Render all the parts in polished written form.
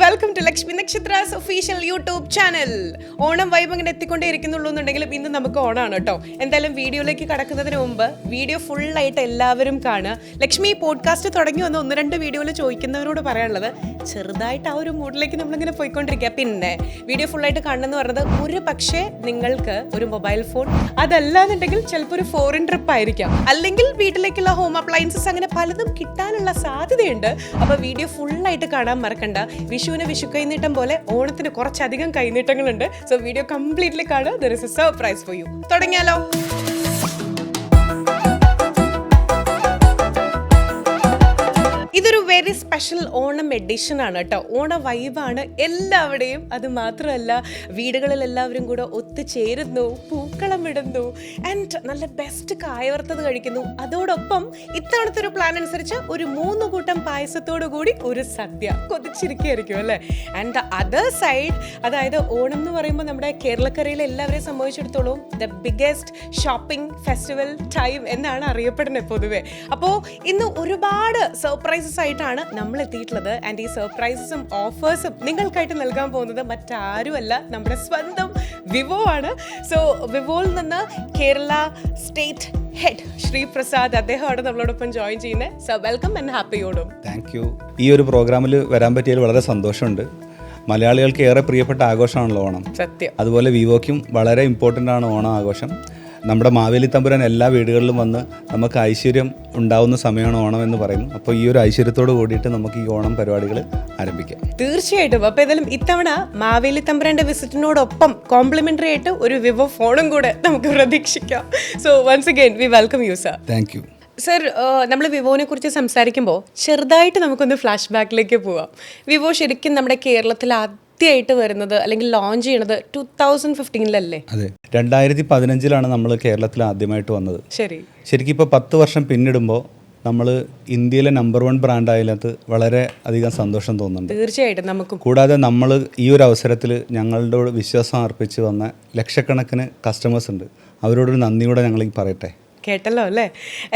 Welcome to Lakshmi Nakshatra's official YouTube channel. Onam vibe അങ്ങനെ എത്തിക്കൊണ്ടേ ഇരിക്കുന്നുള്ളൂ എന്നുണ്ടെങ്കിലും ഇന്ന് നമുക്ക് ഓണാണ് കേട്ടോ. എന്തായാലും വീഡിയോയിലേക്ക് കടക്കുന്നതിന് മുമ്പ് വീഡിയോ ഫുള്ളായിട്ട് എല്ലാവരും കാണുക. ലക്ഷ്മി പോഡ്കാസ്റ്റ് തുടങ്ങി വന്ന 1-2 വീഡിയോയിൽ ചോദിക്കുന്നവരോട് പറയാനുള്ളത്, ചെറുതായിട്ട് ആ ഒരു മൂഡിലേക്ക് നമ്മളിങ്ങനെ പോയിക്കൊണ്ടിരിക്കുക. പിന്നെ വീഡിയോ ഫുള്ളായിട്ട് കാണണമെന്ന് പറഞ്ഞത്, ഒരു പക്ഷേ നിങ്ങൾക്ക് ഒരു മൊബൈൽ ഫോൺ, അതല്ലാന്നുണ്ടെങ്കിൽ ചിലപ്പോൾ ഒരു ഫോറിൻ ട്രിപ്പ് ആയിരിക്കാം, അല്ലെങ്കിൽ വീട്ടിലേക്കുള്ള ഹോം അപ്ലയൻസസ്, അങ്ങനെ പലതും കിട്ടാനുള്ള സാധ്യതയുണ്ട്. അപ്പോൾ വീഡിയോ ഫുള്ളായിട്ട് കാണാൻ മറക്കണ്ട. വിഷുവിന് വിഷു കൈനീട്ടം പോലെ ഓണത്തിന് കുറച്ചധികം കൈനീട്ടങ്ങളുണ്ട്. സോ വീഡിയോ കംപ്ലീറ്റ്ലി കാണുക. There is A surprise for you. തുടങ്ങിയാലോ? ഇതൊരു വെരി സ്പെഷ്യൽ ഓണം എഡിഷൻ ആണ് കേട്ടോ. ഓണ വൈബാണ് എല്ലാവിടെയും. അത് മാത്രമല്ല, വീടുകളിൽ എല്ലാവരും കൂടെ ഒത്തുചേരുന്നു, പൂക്കളം ഇടുന്നു, ആൻഡ് നല്ല ബെസ്റ്റ് കായവറുത്തത് കഴിക്കുന്നു. അതോടൊപ്പം ഇത്തവണത്തെ ഒരു പ്ലാൻ അനുസരിച്ച് ഒരു 3 കൂട്ടം പായസത്തോടു കൂടി ഒരു സദ്യ. കൊതിച്ചിരിക്കുകയായിരിക്കും അല്ലേ? ആൻഡ് ദ അതർ സൈഡ്, അതായത് ഓണം എന്ന് പറയുമ്പോൾ നമ്മുടെ കേരളക്കരയിലെ എല്ലാവരെയും സംബന്ധിച്ചിടത്തോളം the biggest shopping festival time എന്നാണ് അറിയപ്പെടുന്നത് പൊതുവെ. അപ്പോൾ ഇന്ന് ഒരുപാട് സർപ്രൈസസ് ആയിട്ടാണ് നമ്മൾ എത്തിയിട്ടുള്ളത്. ആൻഡ് ഈ സർപ്രൈസസും ഓഫേഴ്സും നിങ്ങൾക്കായിട്ട് നൽകാൻ പോകുന്നത് മറ്റാരുമല്ല, നമ്മുടെ സ്വന്തം വിവോ ആണ്. സോ വിവോയിൽ നിന്ന് കേരള സ്റ്റേറ്റ് ഹെഡ് ശ്രീ പ്രസാദ്, അദ്ദേഹമാണ് നമ്മളോടൊപ്പം ജോയിൻ ചെയ്യുന്നത്. So welcome and happy Onam. Thank U. ഈ ഒരു പ്രോഗ്രാമിൽ വരാൻ പറ്റിയതിൽ വളരെ സന്തോഷമുണ്ട്. മലയാളികൾക്ക് ഏറെ പ്രിയപ്പെട്ട ആഘോഷമാണല്ലോ ഓണം. സത്യം. അതുപോലെ വിവോയ്ക്കും വളരെ ഇമ്പോർട്ടൻ്റ് ആണ് ഓണം ആഘോഷം. നമ്മുടെ മാവേലി തമ്പുരാൻ എല്ലാ വീടുകളിലും വന്ന് നമുക്ക് ഐശ്വര്യം ഉണ്ടാവുന്ന സമയമാണ് ഓണം എന്ന് പറയുന്നു. അപ്പോൾ ഈ ഒരു ഐശ്വര്യത്തോട് കൂടിയിട്ട് നമുക്ക് ഈ ഓണം പരിപാടികൾ ആരംഭിക്കാം. തീർച്ചയായിട്ടും. അപ്പോൾ ഏതായാലും ഇത്തവണ മാവേലി തമ്പുരാന്റെ വിസിറ്റിനോടൊപ്പം കോംപ്ലിമെന്ററി ആയിട്ട് ഒരു വിവോ ഫോണും കൂടെ നമുക്ക് പ്രതീക്ഷിക്കാം. So once again we welcome you sir. Thank you sir. നമ്മൾ വിവോനെ കുറിച്ച് സംസാരിക്കുമ്പോൾ ചെറുതായിട്ട് നമുക്കൊന്ന് ഫ്ലാഷ് ബാക്കിലേക്ക് പോവാം. വിവോ ശരിക്കും നമ്മുടെ കേരളത്തിൽ ആദ്യമായിട്ട് വരുന്നത് അല്ലെങ്കിൽ ലോഞ്ച് ചെയ്യണത് 2015 അതെ, 2015 നമ്മൾ കേരളത്തിൽ ആദ്യമായിട്ട് വന്നത്. ശരിക്കും ഇപ്പോൾ 10 വർഷം പിന്നിടുമ്പോൾ നമ്മൾ ഇന്ത്യയിലെ നമ്പർ 1 ബ്രാൻഡായതിനകത്ത് വളരെ അധികം സന്തോഷം തോന്നുന്നുണ്ട്. തീർച്ചയായിട്ടും നമുക്കും. കൂടാതെ നമ്മൾ ഈ ഒരു അവസരത്തിൽ ഞങ്ങളുടെ വിശ്വാസം അർപ്പിച്ച് വന്ന ലക്ഷക്കണക്കിന് കസ്റ്റമേഴ്സ് ഉണ്ട്. അവരോടൊരു നന്ദി കൂടെ ഞങ്ങൾ പറയട്ടെ. കേട്ടല്ലോ അല്ലേ?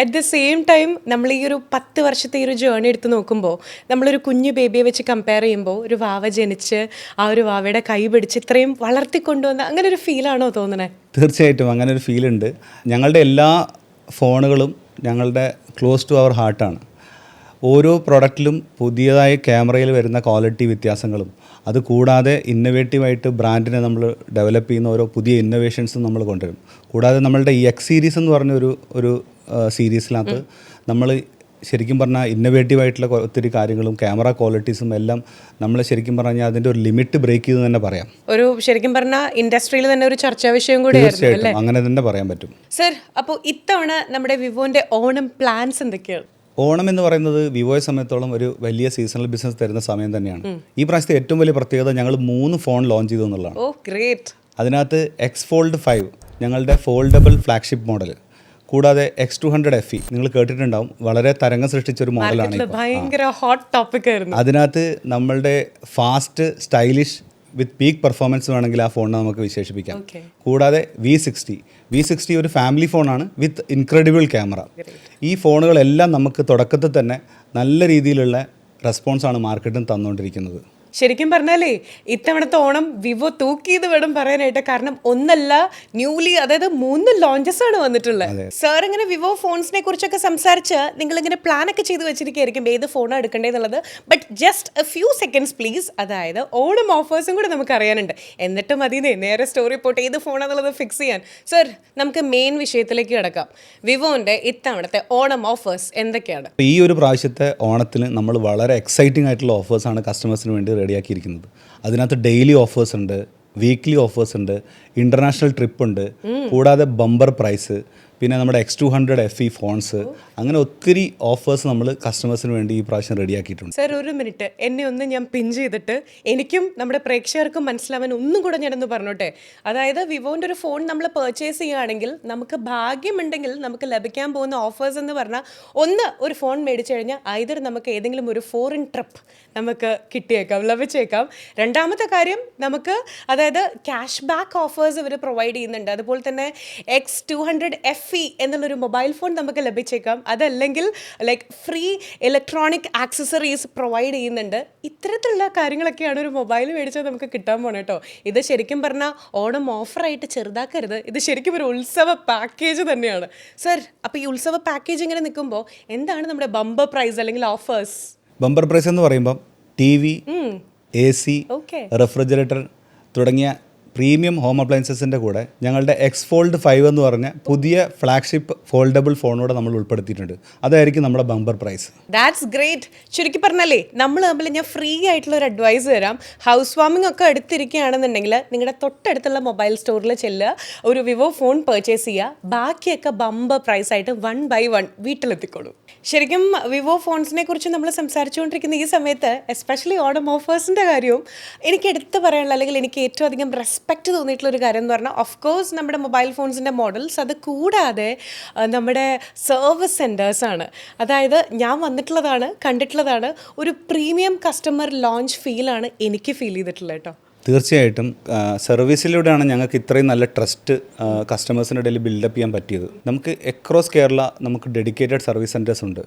അറ്റ് ദ സെയിം ടൈം നമ്മൾ ഈ ഒരു 10 വർഷത്തെ ഈ ഒരു ജേർണി എടുത്ത് നോക്കുമ്പോൾ, നമ്മളൊരു കുഞ്ഞു ബേബിയെ വെച്ച് കമ്പയർ ചെയ്യുമ്പോൾ, ഒരു വാവ ജനിച്ച് ആ ഒരു വാവയുടെ കൈ പിടിച്ച് ഇത്രയും വളർത്തിക്കൊണ്ടുവന്ന അങ്ങനെ ഒരു ഫീലാണോ തോന്നണേ? തീർച്ചയായിട്ടും അങ്ങനെ ഒരു ഫീലുണ്ട്. ഞങ്ങളുടെ എല്ലാ ഫോണുകളും ഞങ്ങളുടെ ക്ലോസ് ടു അവർ ഹാർട്ടാണ്. ഓരോ പ്രൊഡക്റ്റിലും പുതിയതായി ക്യാമറയിൽ വരുന്ന ക്വാളിറ്റി വ്യത്യാസങ്ങളും, അതുകൂടാതെ ഇന്നൊവേറ്റീവായിട്ട് ബ്രാൻഡിനെ നമ്മൾ ഡെവലപ്പ് ചെയ്യുന്ന ഓരോ പുതിയ ഇന്നൊവേഷൻസും നമ്മൾ കൊണ്ടുവരും. കൂടാതെ നമ്മളുടെ ഈ എക്സ് സീരീസ് എന്ന് പറഞ്ഞ ഒരു സീരീസിനകത്ത് നമ്മൾ ശരിക്കും പറഞ്ഞാൽ ഇന്നൊവേറ്റീവായിട്ടുള്ള ഒത്തിരി കാര്യങ്ങളും ക്യാമറ ക്വാളിറ്റീസും എല്ലാം നമ്മൾ ശരിക്കും പറഞ്ഞാൽ അതിൻ്റെ ഒരു ലിമിറ്റ് ബ്രേക്ക് ചെയ്ത് തന്നെ പറയാം. ഒരു ശരിക്കും പറഞ്ഞാൽ ഇൻഡസ്ട്രിയിൽ തന്നെ ഒരു ചർച്ചാ വിഷയം കൂടി തീർച്ചയായിട്ടും അങ്ങനെ തന്നെ പറയാൻ പറ്റും. സർ, അപ്പോൾ ഇത്തവണ നമ്മുടെ വിവോന്റെ ഓണം പ്ലാൻസ് എന്തൊക്കെയാണ്? ഓണം എന്ന് പറയുന്നത് വിവോയെ സംബന്ധിച്ചോളം ഒരു വലിയ സീസണൽ ബിസിനസ് തരുന്ന സമയം തന്നെയാണ്. ഈ പ്രാവശ്യത്തെ ഏറ്റവും വലിയ പ്രത്യേകത, ഞങ്ങൾ 3 ഫോൺ ലോഞ്ച് ചെയ്തു എന്നുള്ളതാണ്. ഓ ഗ്രേറ്റ്. അതിനകത്ത് എക്സ് ഫോൾഡ് 5 ഞങ്ങളുടെ ഫോൾഡബിൾ ഫ്ലാഗ്ഷിപ്പ് മോഡൽ, കൂടാതെ X200 FE നിങ്ങൾ കേട്ടിട്ടുണ്ടാവും, വളരെ തരംഗം സൃഷ്ടിച്ചൊരു മോഡലാണ്. ഭയങ്കര ഹോട്ട് ടോപ്പിക് ആയിരുന്നു. അതിനകത്ത് നമ്മളുടെ ഫാസ്റ്റ് സ്റ്റൈലിഷ് വിത്ത് പീക്ക് പെർഫോമൻസ് വേണമെങ്കിൽ ആ ഫോണിനെ നമുക്ക് വിശേഷിപ്പിക്കാം. കൂടാതെ V60 ഒരു ഫാമിലി ഫോണാണ് വിത്ത് ഇൻക്രെഡിബിൾ ക്യാമറ. ഈ ഫോണുകളെല്ലാം നമുക്ക് തുടക്കത്തിൽ തന്നെ നല്ല രീതിയിലുള്ള റെസ്പോൺസാണ് മാർക്കറ്റിന് തന്നുകൊണ്ടിരിക്കുന്നത്. ശരിക്കും പറഞ്ഞാലേ ഇത്തവണത്തെ ഓണം വിവോ തൂക്കിയത് വേണം പറയാനായിട്ട്. കാരണം ഒന്നല്ല, ന്യൂലി, അതായത് 3 ലോഞ്ചസ് ആണ് വന്നിട്ടുള്ളത്. സാർ ഇങ്ങനെ വിവോ ഫോൺസിനെ കുറിച്ചൊക്കെ സംസാരിച്ച് നിങ്ങളിങ്ങനെ പ്ലാനൊക്കെ ചെയ്ത് വെച്ചിരിക്കുകയായിരിക്കും ഏത് ഫോണാണ് എടുക്കേണ്ടതെന്നുള്ളത്. But just a few seconds please. അതായത് ഓണം ഓഫേഴ്സും കൂടെ നമുക്ക് അറിയാനുണ്ട്. എന്നിട്ട് മതിയേ നേരെ സ്റ്റോറി പോട്ടെ ഏത് ഫോണാണെന്നുള്ളത് ഫിക്സ് ചെയ്യാൻ. സർ, നമുക്ക് മെയിൻ വിഷയത്തിലേക്ക് കിടക്കാം. വിവോന്റെ ഇത്തവണത്തെ ഓണം ഓഫേഴ്സ് എന്തൊക്കെയാണ്? ഈ ഒരു പ്രാവശ്യത്തെ ഓണത്തിന് നമ്മൾ വളരെ എക്സൈറ്റിംഗ് ആയിട്ടുള്ള ഓഫേഴ്സാണ് കസ്റ്റമേഴ്സിന് വേണ്ടി റെഡിയാക്കിയിരിക്കുന്നത്. അതിനകത്ത് ഡെയിലി ഓഫേഴ്സ് ഉണ്ട്, വീക്ക്ലി ഓഫേഴ്സ് ഉണ്ട്, ഇൻ്റർനാഷണൽ ട്രിപ്പ് ഉണ്ട്, കൂടാതെ ബമ്പർ പ്രൈസ്, പിന്നെ നമ്മുടെ X200 FE ഫോൺസ്, അങ്ങനെ ഒത്തിരി ഓഫേഴ്സ് നമ്മൾ കസ്റ്റമേഴ്സിന് വേണ്ടി ഈ പ്രാവശ്യം റെഡിയാക്കിയിട്ടുണ്ട്. സർ, ഒരു മിനിറ്റ് എന്നെ ഒന്ന് ഞാൻ പിൻ ചെയ്തിട്ട് എനിക്കും നമ്മുടെ പ്രേക്ഷകർക്കും മനസ്സിലാവാൻ ഒന്നും കൂടെ ഞാനൊന്ന് പറഞ്ഞോട്ടെ. അതായത് വിവോൻ്റെ ഒരു ഫോൺ നമ്മൾ പർച്ചേസ് ചെയ്യുകയാണെങ്കിൽ നമുക്ക് ഭാഗ്യമുണ്ടെങ്കിൽ നമുക്ക് ലഭിക്കാൻ പോകുന്ന ഓഫേഴ്സ് എന്ന് പറഞ്ഞാൽ, ഒന്ന്, ഒരു ഫോൺ മേടിച്ചു കഴിഞ്ഞാൽ ഐദർ നമുക്ക് ഏതെങ്കിലും ഒരു ഫോറിൻ ട്രിപ്പ് നമുക്ക് കിട്ടിയേക്കാം, ലഭിച്ചേക്കാം. രണ്ടാമത്തെ കാര്യം, നമുക്ക് അതായത് ക്യാഷ് ബാക്ക് ഓഫേഴ്സ് ഇവർ പ്രൊവൈഡ് ചെയ്യുന്നുണ്ട്. അതുപോലെ തന്നെ X200 FE എന്നുള്ളൊരു മൊബൈൽ ഫോൺ നമുക്ക് ലഭിച്ചേക്കാം. അതല്ലെങ്കിൽ like free electronic accessories provide ചെയ്യുന്നുണ്ട്. ഇത്തരത്തിലുള്ള കാര്യങ്ങളൊക്കെയാണ് ഒരു മൊബൈൽ മേടിച്ചാൽ നമുക്ക് കിട്ടാൻ പോകണം കേട്ടോ. ഇത് ശരിക്കും പറഞ്ഞാൽ ഓണം ഓഫറായിട്ട് ചെറുതാക്കരുത്. ഇത് ശരിക്കും ഒരു ഉത്സവ പാക്കേജ് തന്നെയാണ്. സർ, അപ്പോൾ ഈ ഉത്സവ പാക്കേജ് ഇങ്ങനെ നിൽക്കുമ്പോൾ എന്താണ് നമ്മുടെ ബമ്പർ പ്രൈസ് അല്ലെങ്കിൽ ഓഫേഴ്സ്? ബമ്പർ പ്രൈസ് എന്ന് പറയുമ്പം TV, AC, ഓക്കെ, റെഫ്രിജറേറ്റർ തുടങ്ങിയ പ്രീമിയം ഹോം അപ്ലയൻസസിൻ്റെ കൂടെ ഞങ്ങളുടെ X-Fold 5 എന്ന് പറഞ്ഞ പുതിയ ഫ്ലാഗ്ഷിപ്പ് ഫോൾഡബിൾ ഫോണോടെ നമ്മൾ ഉൾപ്പെടുത്തിയിട്ടുണ്ട്. അതായിരിക്കും നമ്മുടെ ബമ്പർ പ്രൈസ്. That's great. ചുരുക്കി പറഞ്ഞാലേ, നമ്മൾ തമ്മിൽ ഞാൻ ഫ്രീ ആയിട്ടുള്ള ഒരു അഡ്വൈസ് തരാം. ഹൗസ് വാമിംഗ് ഒക്കെ എടുത്തിരിക്കുകയാണെന്നുണ്ടെങ്കിൽ നിങ്ങളുടെ തൊട്ടടുത്തുള്ള മൊബൈൽ സ്റ്റോറിൽ ചെല്ലുക, ഒരു വിവോ ഫോൺ പർച്ചേസ് ചെയ്യുക. ബാക്കിയൊക്കെ ബമ്പർ പ്രൈസ് ആയിട്ട് 1 by 1 വീട്ടിലെത്തിക്കോളൂ. ശരിക്കും വിവോ ഫോൺസിനെ കുറിച്ച് നമ്മൾ സംസാരിച്ചുകൊണ്ടിരിക്കുന്ന ഈ സമയത്ത് എസ്പെഷ്യലി ഓണം ഓഫേഴ്സിൻ്റെ കാര്യവും എനിക്ക് എടുത്ത് പറയാനുള്ള, അല്ലെങ്കിൽ എനിക്ക് ഏറ്റവും അധികം റെസ്പെക്റ്റ് തോന്നിയിട്ടുള്ള ഒരു കാര്യം എന്ന് പറഞ്ഞാൽ, ഓഫ് കോഴ്സ് നമ്മുടെ മൊബൈൽ ഫോൺസിൻ്റെ മോഡൽസ്, അത് കൂടാതെ നമ്മുടെ സർവീസ് സെൻറ്റേഴ്സാണ്. അതായത് ഞാൻ വന്നിട്ടുള്ളതാണ്, കണ്ടിട്ടുള്ളതാണ്, ഒരു പ്രീമിയം കസ്റ്റമർ ലോഞ്ച് ഫീലാണ് എനിക്ക് ഫീൽ ചെയ്തിട്ടുള്ളത് കേട്ടോ. തീർച്ചയായിട്ടും സർവീസിലൂടെയാണ് ഞങ്ങൾക്ക് ഇത്രയും നല്ല ട്രസ്റ്റ് കസ്റ്റമേഴ്സിൻ്റെ ഇടയിൽ ബിൽഡപ്പ് ചെയ്യാൻ പറ്റിയത്. നമുക്ക് അക്രോസ് കേരള നമുക്ക് ഡെഡിക്കേറ്റഡ് സർവീസ് സെൻറ്റേഴ്സ് ഉണ്ട്.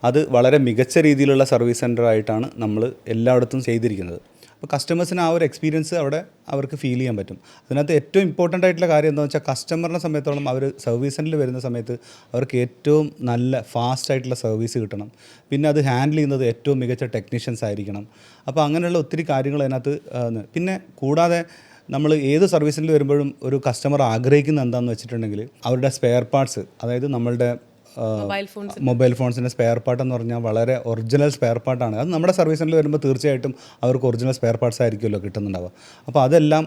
അത് വളരെ മികച്ച രീതിയിലുള്ള സർവീസ് സെൻ്റർ ആയിട്ടാണ് നമ്മൾ എല്ലായിടത്തും ചെയ്തിരിക്കുന്നത്. അപ്പോൾ കസ്റ്റമേഴ്സിന് ആ ഒരു എക്സ്പീരിയൻസ് അവിടെ അവർക്ക് ഫീൽ ചെയ്യാൻ പറ്റും. അതിനകത്ത് ഏറ്റവും ഇമ്പോർട്ടൻ്റ് ആയിട്ടുള്ള കാര്യം എന്താണെന്ന് വെച്ചാൽ, കസ്റ്റമറിനെ സംബന്ധിച്ചോളം അവർ സർവീസ് സെൻ്ററിൽ വരുന്ന സമയത്ത് അവർക്ക് ഏറ്റവും നല്ല ഫാസ്റ്റ് ആയിട്ടുള്ള സർവീസ് കിട്ടണം. പിന്നെ അത് ഹാൻഡിൽ ചെയ്യുന്നത് ഏറ്റവും മികച്ച ടെക്നീഷ്യൻസ് ആയിരിക്കണം. അപ്പോൾ അങ്ങനെയുള്ള ഒത്തിരി കാര്യങ്ങൾ അതിനകത്ത്. പിന്നെ കൂടാതെ നമ്മൾ ഏത് സർവീസ് സെൻ്ററിൽ വരുമ്പോഴും ഒരു കസ്റ്റമർ ആഗ്രഹിക്കുന്നത് എന്താണെന്ന് വെച്ചിട്ടുണ്ടെങ്കിൽ, അവരുടെ സ്പെയർ പാർട്സ്, അതായത് നമ്മളുടെ മൊബൈൽ ഫോൺസിൻ്റെ സ്പെയർ പാർട്ട് എന്ന് പറഞ്ഞാൽ വളരെ ഒറിജിനൽ സ്പെയർ പാർട്ടാണ്. അത് നമ്മുടെ സർവീസ് സെൻ്ററിൽ വരുമ്പോൾ തീർച്ചയായിട്ടും അവർക്ക് ഒറിജിനൽ സ്പെയർ പാർട്സ് ആയിരിക്കുമല്ലോ കിട്ടുന്നുണ്ടാവുക. അപ്പോൾ അതെല്ലാം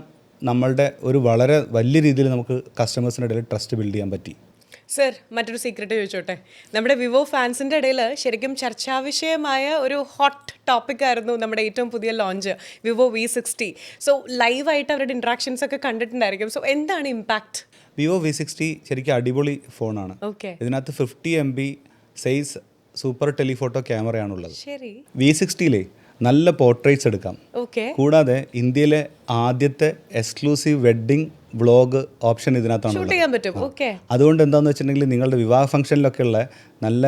നമ്മളുടെ ഒരു വളരെ വലിയ രീതിയിൽ നമുക്ക് കസ്റ്റമേഴ്സിൻ്റെ ഇടയിൽ ട്രസ്റ്റ് ബിൽഡ് ചെയ്യാൻ പറ്റി. സർ, മറ്റൊരു സീക്രട്ട് ചോദിച്ചോട്ടെ? നമ്മുടെ വിവോ ഫാൻസിൻ്റെ ഇടയിൽ ശരിക്കും ചർച്ചാവിഷയമായ ഒരു ഹോട്ട് ടോപ്പിക് ആയിരുന്നു നമ്മുടെ ഏറ്റവും പുതിയ ലോഞ്ച് വിവോ V60. സോ ലൈവായിട്ട് അവരുടെ ഇൻട്രാക്ഷൻസ് ഒക്കെ കണ്ടിട്ടുണ്ടായിരിക്കും. സോ എന്താണ് ഇമ്പാക്റ്റ്? വിവോ V60 ശരിക്കും അടിപൊളി ഫോണാണ്. ഓക്കെ, ഇതിനകത്ത് 50 MB സൈസ് സൂപ്പർ ടെലിഫോട്ടോ ക്യാമറയാണുള്ളത്. ശരി. V60 നല്ല പോർട്രേറ്റ്സ് എടുക്കാം. ഓക്കെ, കൂടാതെ ഇന്ത്യയിലെ ആദ്യത്തെ എക്സ്ക്ലൂസീവ് വെഡ്ഡിംഗ് വ്ളോഗ് ഓപ്ഷൻ ഇതിനകത്താണ്. ഷൂട്ട് ചെയ്യാൻ പറ്റും. ഓക്കെ, അതുകൊണ്ട് എന്താണെന്ന് വെച്ചിട്ടുണ്ടെങ്കിൽ നിങ്ങളുടെ വിവാഹ ഫംഗ്ഷനിലൊക്കെ ഉള്ള നല്ല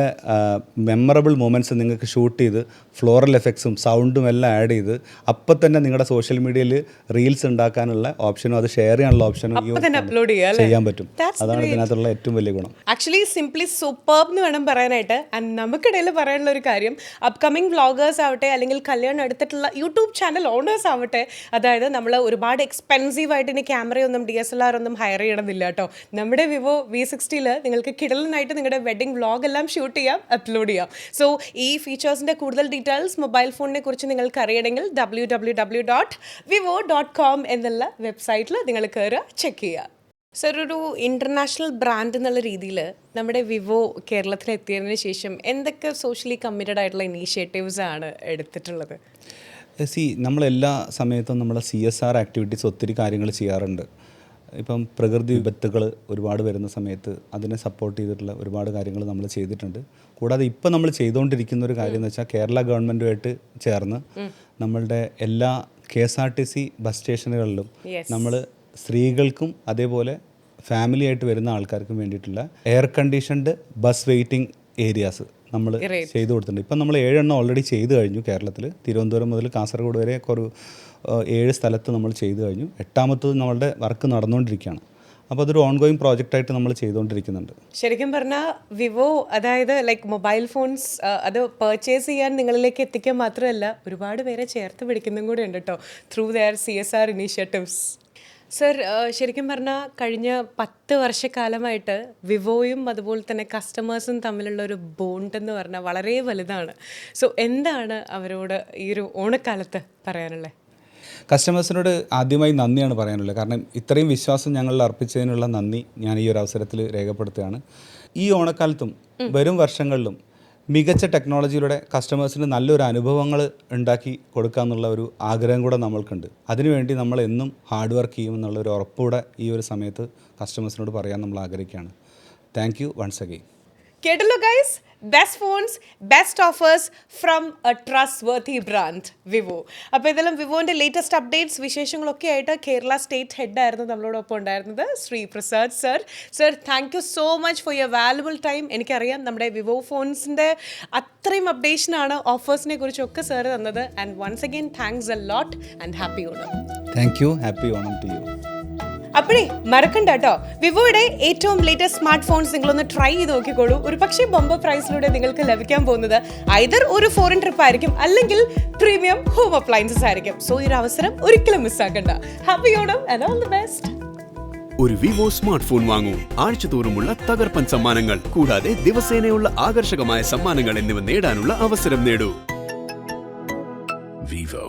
മെമ്മറബിൾ മൊമെൻറ്റ്സ് നിങ്ങൾക്ക് ഷൂട്ട് ചെയ്ത് ഫ്ലോറൽ എഫക്ട്സും സൗണ്ടും എല്ലാം ആഡ് ചെയ്ത് അപ്പം തന്നെ നിങ്ങളുടെ സോഷ്യൽ മീഡിയയിൽ റീൽസ് ഉണ്ടാക്കാനുള്ള ഓപ്ഷനും അത് ഷെയർ ചെയ്യാനുള്ള ഓപ്ഷനും അപ്ലോഡ് ചെയ്യാൻ പറ്റും. അതാണ് ഇതിനകത്തുള്ള ഏറ്റവും വലിയ ഗുണം. ആക്ച്വലി സിംപ്ലി സൂപ്പർബ് എന്ന് വേണം പറയാനായിട്ട്. ആൻഡ് നമുക്കിടയിൽ പറയാനുള്ള ഒരു കാര്യം, അപ്കമിങ് വ്ളോഗേഴ്സ് ആവട്ടെ, അല്ലെങ്കിൽ കല്യാണം എടുത്തിട്ടുള്ള യൂട്യൂബ് ചാനൽ ഓണേഴ്സ് ആവട്ടെ, അതായത് നമ്മൾ ഒരുപാട് എക്സ്പെൻസീവ് ആയിട്ട് ഇനി ക്യാമറയൊന്നും DSLR ഒന്നും ഹയർ ചെയ്യണമെന്നില്ല കേട്ടോ. നമ്മുടെ വിവോ V60 നിങ്ങൾക്ക് കിടലനായിട്ട് നിങ്ങളുടെ വെഡിങ് വ്ളോഗ് എല്ലാം ഷൂട്ട് ചെയ്യാം, അപ്ലോഡ് ചെയ്യാം. സോ ഈ ഫീച്ചേഴ്സിൻ്റെ കൂടുതൽ ഡീറ്റെയിൽസ് മൊബൈൽ ഫോണിനെ കുറിച്ച് നിങ്ങൾക്ക് അറിയണമെങ്കിൽ www.vivo.com എന്നുള്ള വെബ്സൈറ്റിൽ നിങ്ങൾ കയറുക, ചെക്ക് ചെയ്യുക. സർ, ഒരു ഇൻ്റർനാഷണൽ ബ്രാൻഡ് എന്നുള്ള രീതിയിൽ നമ്മുടെ വിവോ കേരളത്തിൽ എത്തിയതിന് ശേഷം എന്തൊക്കെ സോഷ്യലി കമ്മിറ്റഡ് ആയിട്ടുള്ള ഇനീഷ്യേറ്റീവ്സ് ആണ് എടുത്തിട്ടുള്ളത്? നമ്മളെല്ലാ സമയത്തും നമ്മളെ CSR ആക്ടിവിറ്റീസ് ഒത്തിരി കാര്യങ്ങൾ ചെയ്യാറുണ്ട്. ഇപ്പം പ്രകൃതി വിപത്തുകൾ ഒരുപാട് വരുന്ന സമയത്ത് അതിനെ സപ്പോർട്ട് ചെയ്തിട്ടുള്ള ഒരുപാട് കാര്യങ്ങൾ നമ്മൾ ചെയ്തിട്ടുണ്ട്. കൂടാതെ ഇപ്പം നമ്മൾ ചെയ്തുകൊണ്ടിരിക്കുന്ന ഒരു കാര്യം എന്ന് വെച്ചാൽ, കേരള ഗവൺമെൻറ്റുമായിട്ട് ചേർന്ന് നമ്മളുടെ എല്ലാ KSRTC ബസ് സ്റ്റേഷനുകളിലും നമ്മൾ സ്ത്രീകൾക്കും അതേപോലെ ഫാമിലി ആയിട്ട് വരുന്ന ആൾക്കാർക്കും വേണ്ടിയിട്ടുള്ള air conditioned bus waiting areas നമ്മൾ ചെയ്തു കൊടുത്തിട്ടുണ്ട്. ഇപ്പം നമ്മൾ 7 എണ്ണം ഓൾറെഡി ചെയ്തു കഴിഞ്ഞു കേരളത്തിൽ. തിരുവനന്തപുരം മുതൽ കാസർഗോഡ് വരെ ഒരു 7 സ്ഥലത്ത് നമ്മൾ ചെയ്തു കഴിഞ്ഞു. 8ാമത്തത് നമ്മളുടെ വർക്ക് നടന്നുകൊണ്ടിരിക്കുകയാണ്. അപ്പോൾ അതൊരു ഓൺഗോയിങ് പ്രോജക്റ്റായിട്ട് നമ്മൾ ചെയ്തുകൊണ്ടിരിക്കുന്നുണ്ട്. ശരിക്കും പറഞ്ഞാൽ വിവോ, അതായത് ലൈക്ക് മൊബൈൽ ഫോൺസ് അത് പർച്ചേസ് ചെയ്യാൻ നിങ്ങളിലേക്ക് എത്തിക്കാൻ മാത്രമല്ല, ഒരുപാട് പേരെ ചേർത്ത് പിടിക്കുന്നതും കൂടെ ഉണ്ട് കേട്ടോ, through there CSR initiatives. Sir, ശരിക്കും പറഞ്ഞാൽ കഴിഞ്ഞ 10 വർഷക്കാലമായിട്ട് വിവോയും അതുപോലെ തന്നെ കസ്റ്റമേഴ്സും തമ്മിലുള്ള ഒരു ബോണ്ട് എന്ന് പറഞ്ഞാൽ വളരെ വലുതാണ്. സോ എന്താണ് അവരോട് ഈ ഒരു ഓണക്കാലത്ത് പറയാനുള്ളത്? കസ്റ്റമേഴ്സിനോട് ആദ്യമായി നന്ദിയാണ് പറയാനുള്ളത്. കാരണം ഇത്രയും വിശ്വാസം ഞങ്ങളിൽ അർപ്പിച്ചതിനുള്ള നന്ദി ഞാൻ ഈ ഒരു അവസരത്തിൽ രേഖപ്പെടുത്തുകയാണ്. ഈ ഓണക്കാലത്തും വരും വർഷങ്ങളിലും മികച്ച ടെക്നോളജിയിലൂടെ കസ്റ്റമേഴ്സിന് നല്ലൊരു അനുഭവങ്ങൾ ഉണ്ടാക്കി കൊടുക്കുക എന്നുള്ള ഒരു ആഗ്രഹം കൂടെ നമ്മൾക്കുണ്ട്. അതിനുവേണ്ടി നമ്മൾ എന്നും ഹാർഡ് വർക്ക് ചെയ്യുമെന്നുള്ളൊരു ഉറപ്പുകൂടെ ഈ ഒരു സമയത്ത് കസ്റ്റമേഴ്സിനോട് പറയാൻ നമ്മൾ ആഗ്രഹിക്കുകയാണ്. Thank you once again. കേട്ടല്ലോ guys, best phones best offers from a trustworthy brand Vivo. അപ്പോൾ ഇതെല്ലാം വിവോൻ്റെ ലേറ്റസ്റ്റ് അപ്ഡേറ്റ്സ് വിശേഷങ്ങളൊക്കെ ആയിട്ട് കേരള സ്റ്റേറ്റ് ഹെഡ് ആയിരുന്നു നമ്മളോടൊപ്പം ഉണ്ടായിരുന്നത് Shri Prasad sir. Sir, thank you so much for your valuable time. എനിക്കറിയാം നമ്മുടെ വിവോ ഫോൺസിൻ്റെ അത്രയും അപ്ഡേഷനാണ് ഓഫേഴ്സിനെ കുറിച്ചൊക്കെ സാർ തന്നത്. And once again thanks a lot and happy Onam. Thank you. Happy Onam to you. അപ്പോഴേ മറക്കണ്ട കേട്ടോ, വിവോയുടെ ഏറ്റവും ലേറ്റസ്റ്റ് സ്മാർട്ട് ഫോൺസ് നിങ്ങളൊന്ന് ട്രൈ ചെയ്ത് നോക്കിക്കോളൂ. ഒരു പക്ഷേ ബമ്പർ പ്രൈസിലൂടെ നിങ്ങൾക്ക് ലഭിക്കാൻ പോകുന്നത് ഐദർ ഒരു ഫോറിൻ ട്രിപ്പ് ആയിരിക്കും, അല്ലെങ്കിൽ പ്രീമിയം ഹോം അപ്ലയൻസസ് ആയിരിക്കും. സോ ഈ ഒരു അവസരം ഒരിക്കലും മിസ്സാക്കണ്ട. Happy Onam and all the best. ഒരു വിവോ സ്മാർട്ട് ഫോൺ വാങ്ങൂ. ആഴ്ചതോറുമുള്ള തകർപ്പൻ സമ്മാനങ്ങൾ കൂടാതെ ദിവസേനയുള്ള ആകർഷകമായ സമ്മാനങ്ങൾ എന്നിവ നേടാനുള്ള അവസരം നേടൂ. വിവോ.